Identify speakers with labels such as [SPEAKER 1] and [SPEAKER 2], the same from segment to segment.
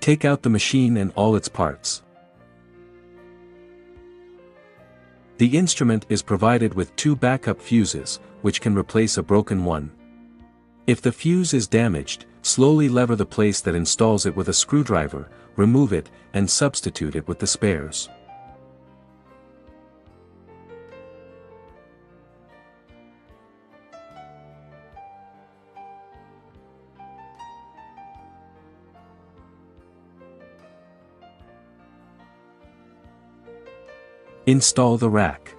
[SPEAKER 1] Take out the machine and all its parts. The instrument is provided with 2 backup fuses, which can replace a broken one. If the fuse is damaged, slowly lever the place that installs it with a screwdriver, remove it, and substitute it with the spares. Install the rack.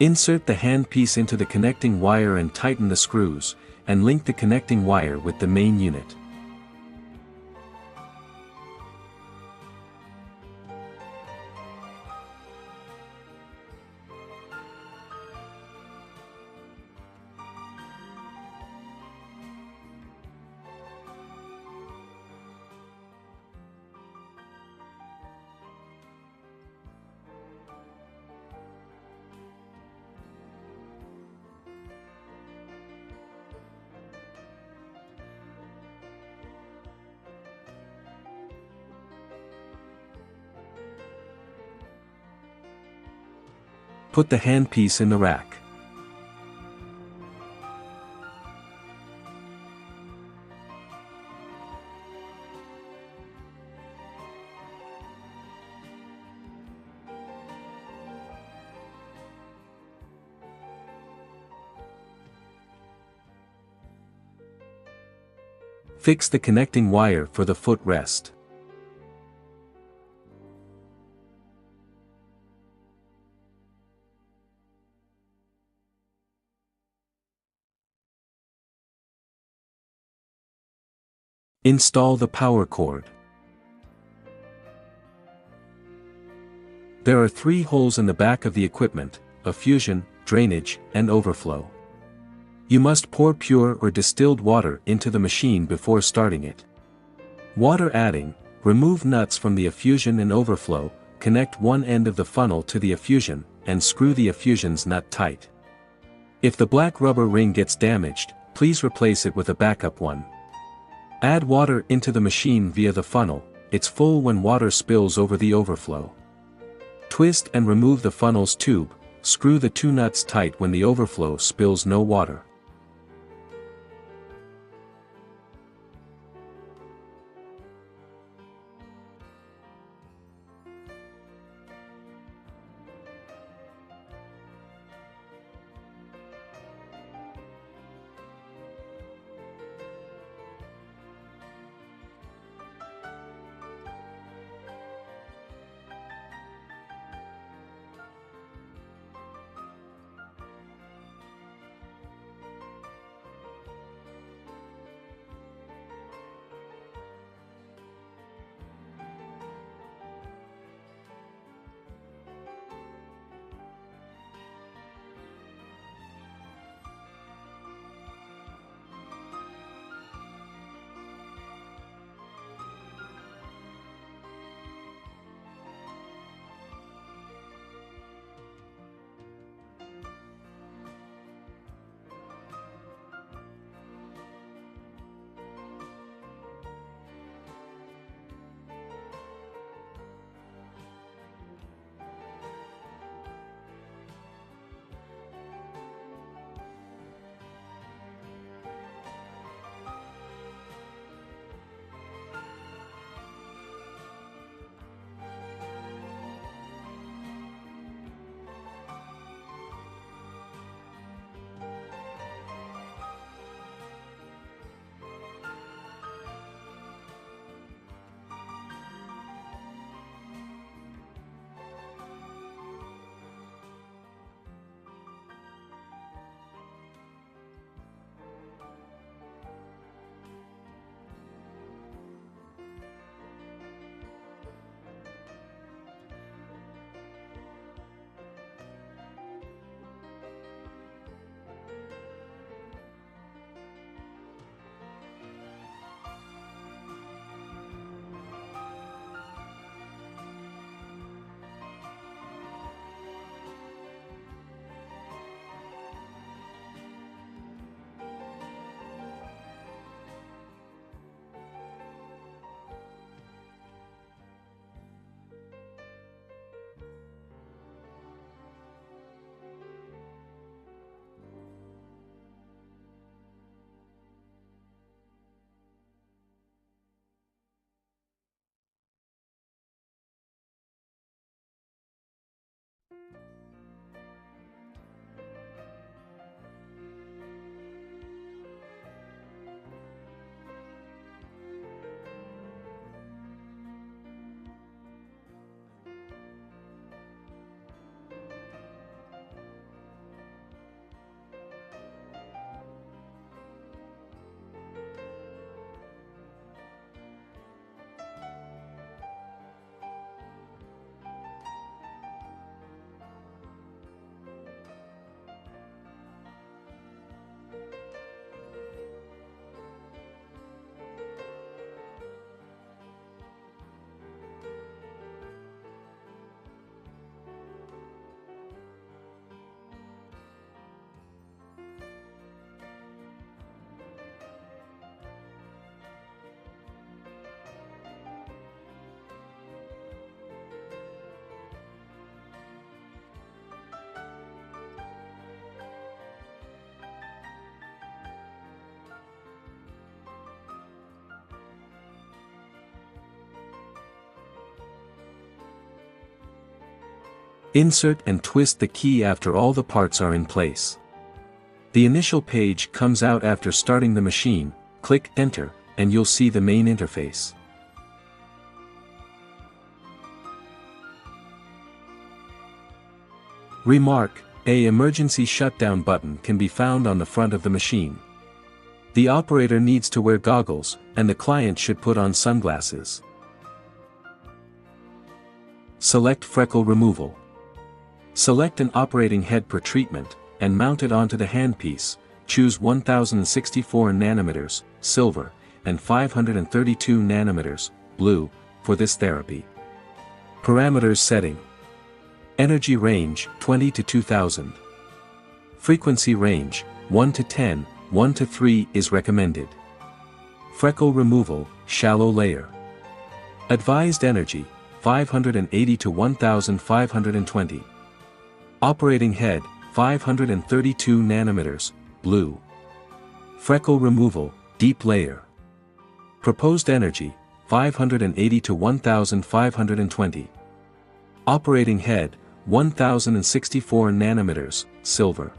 [SPEAKER 1] Insert the handpiece into the connecting wire and tighten the screws, and link the connecting wire with the main unit. Put the handpiece in the rack. Fix the connecting wire for the footrest. Install the power cord. There are 3 holes in the back of the equipment: effusion, drainage, and overflow. You must pour pure or distilled water into the machine before starting it. Water adding, remove nuts from the effusion and overflow, connect one end of the funnel to the effusion, and screw the effusion's nut tight. If the black rubber ring gets damaged, please replace it with a backup one. Add water into the machine via the funnel. It's full when water spills over the overflow. Twist and remove the funnel's tube, screw the 2 nuts tight when the overflow spills no water. Insert and twist the key after all the parts are in place. The initial page comes out after starting the machine. Click Enter, and you'll see the main interface. Remark: a emergency shutdown button can be found on the front of the machine. The operator needs to wear goggles, and the client should put on sunglasses. Select freckle removal. Select an operating head per treatment, and mount it onto the handpiece. Choose 1064 nanometers, silver, and 532 nanometers, blue, for this therapy. Parameters setting. Energy range, 20 to 2000. Frequency range, 1 to 10, 1 to 3 is recommended. Freckle removal, shallow layer. Advised energy, 580 to 1520. Operating head, 532 nanometers, blue. Freckle removal, deep layer. Proposed energy, 580 to 1520. Operating head, 1064 nanometers, silver.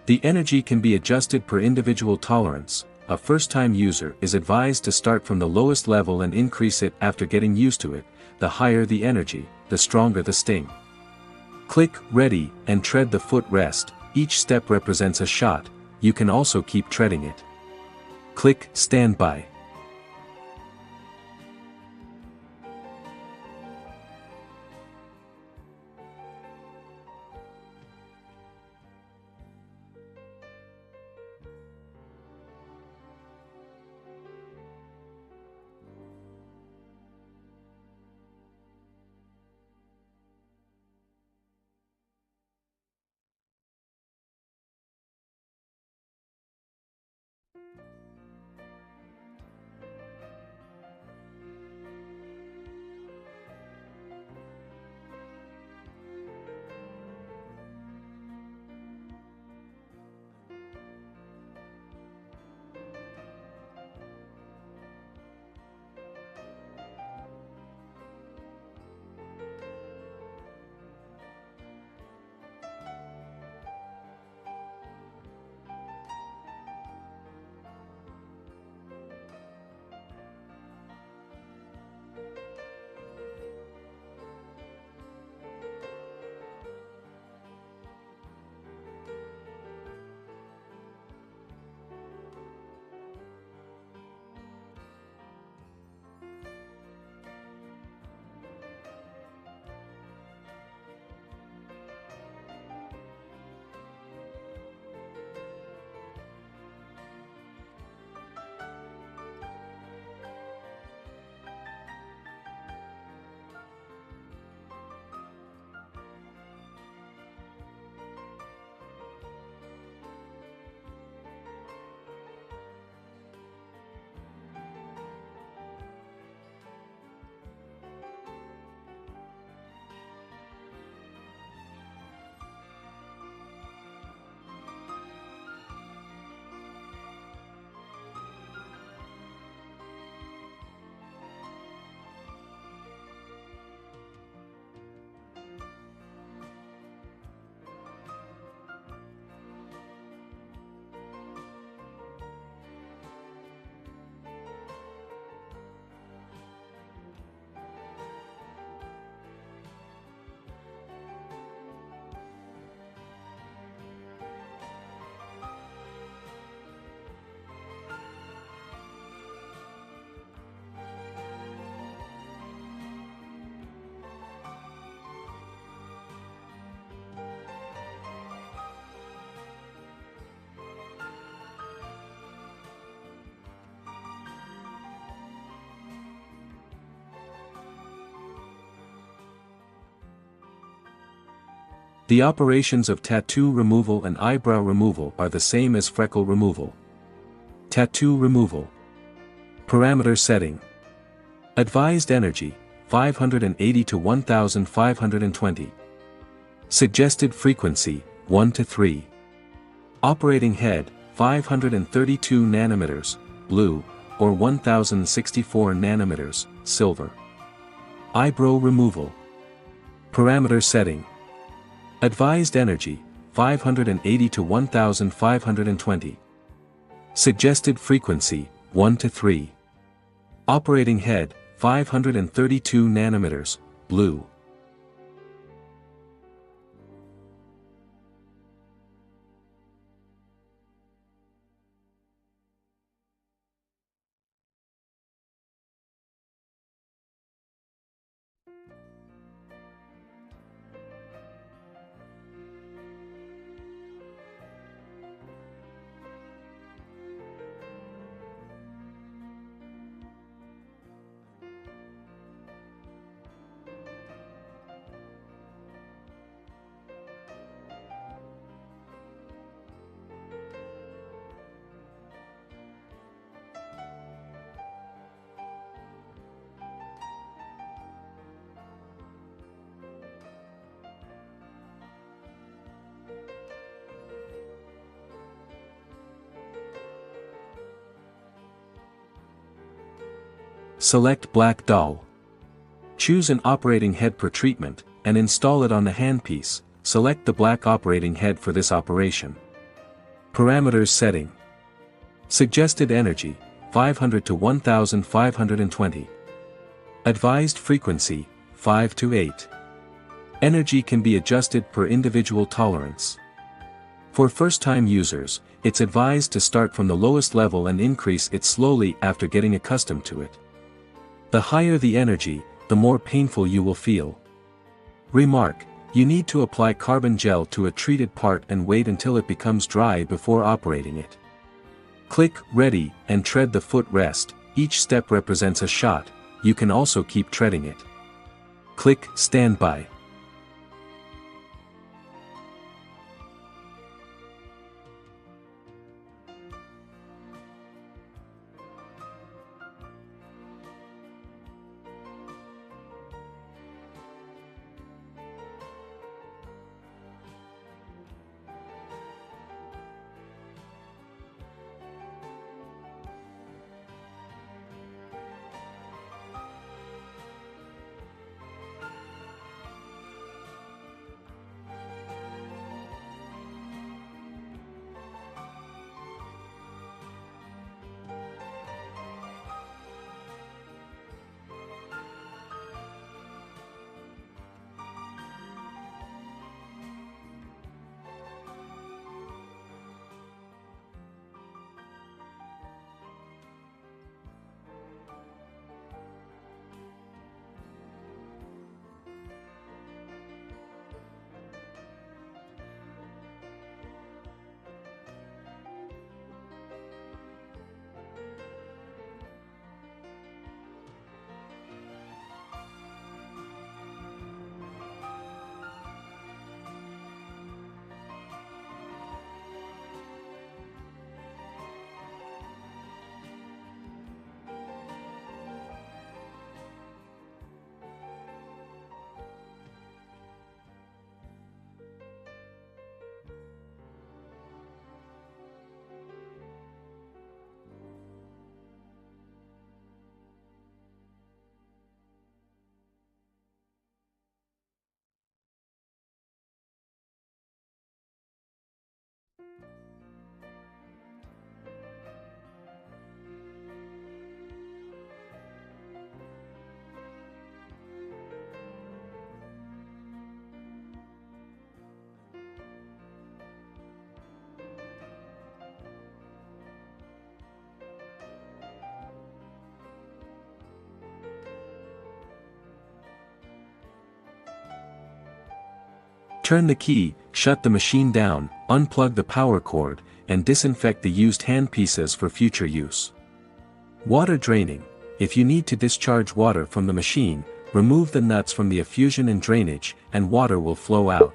[SPEAKER 1] The energy can be adjusted per individual tolerance. A first-time user is advised to start from the lowest level and increase it after getting used to it. The higher the energy, the stronger the sting. Click Ready and tread the foot rest. Each step represents a shot. You can also keep treading it. Click Stand by. The operations of tattoo removal and eyebrow removal are the same as freckle removal. Tattoo removal. Parameter setting. Advised energy, 580 to 1520. Suggested frequency, 1 to 3. Operating head, 532 nanometers, blue, or 1064 nanometers, silver. Eyebrow removal. Parameter setting, Advised energy, 580 to 1520. Suggested frequency, 1 to 3. Operating head, 532 nanometers, blue. Select black dowel. Choose an operating head per treatment, and install it on the handpiece. Select the black operating head for this operation. Parameters setting. Suggested energy, 500 to 1520. Advised frequency, 5 to 8. Energy can be adjusted per individual tolerance. For first-time users, it's advised to start from the lowest level and increase it slowly after getting accustomed to it. The higher the energy, the more painful you will feel. Remark: you need to apply carbon gel to a treated part and wait until it becomes dry before operating it. Click Ready and tread the foot rest. Each step represents a shot. You can also keep treading it. Click Standby. Turn the key, shut the machine down, unplug the power cord, and disinfect the used handpieces for future use. Water draining. If you need to discharge water from the machine, remove the nuts from the effusion and drainage, and water will flow out.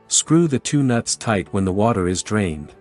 [SPEAKER 1] Screw the two nuts tight when the water is drained.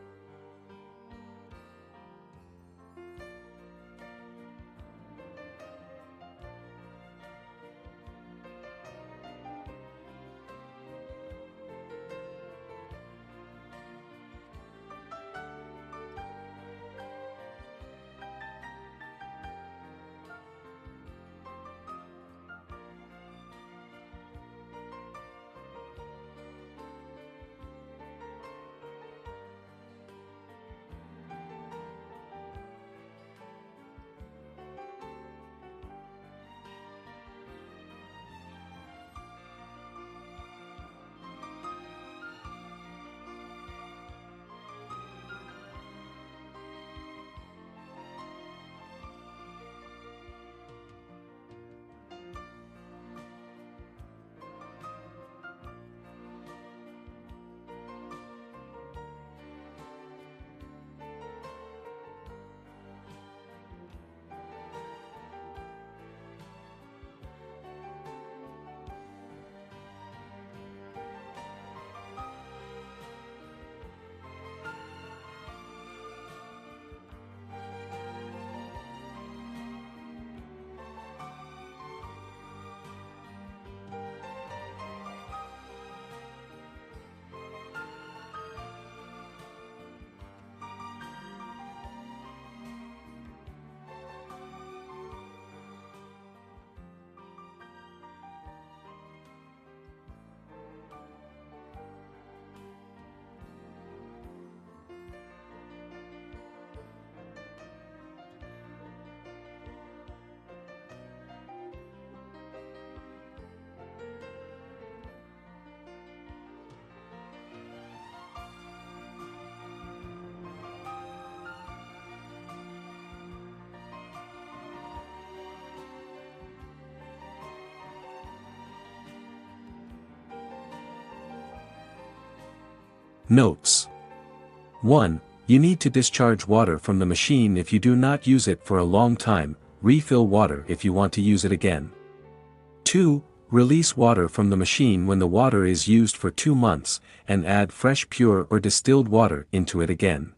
[SPEAKER 1] Notes. 1. You need to discharge water from the machine if you do not use it for a long time, refill water if you want to use it again. 2. Release water from the machine when the water is used for 2 months, and add fresh pure or distilled water into it again.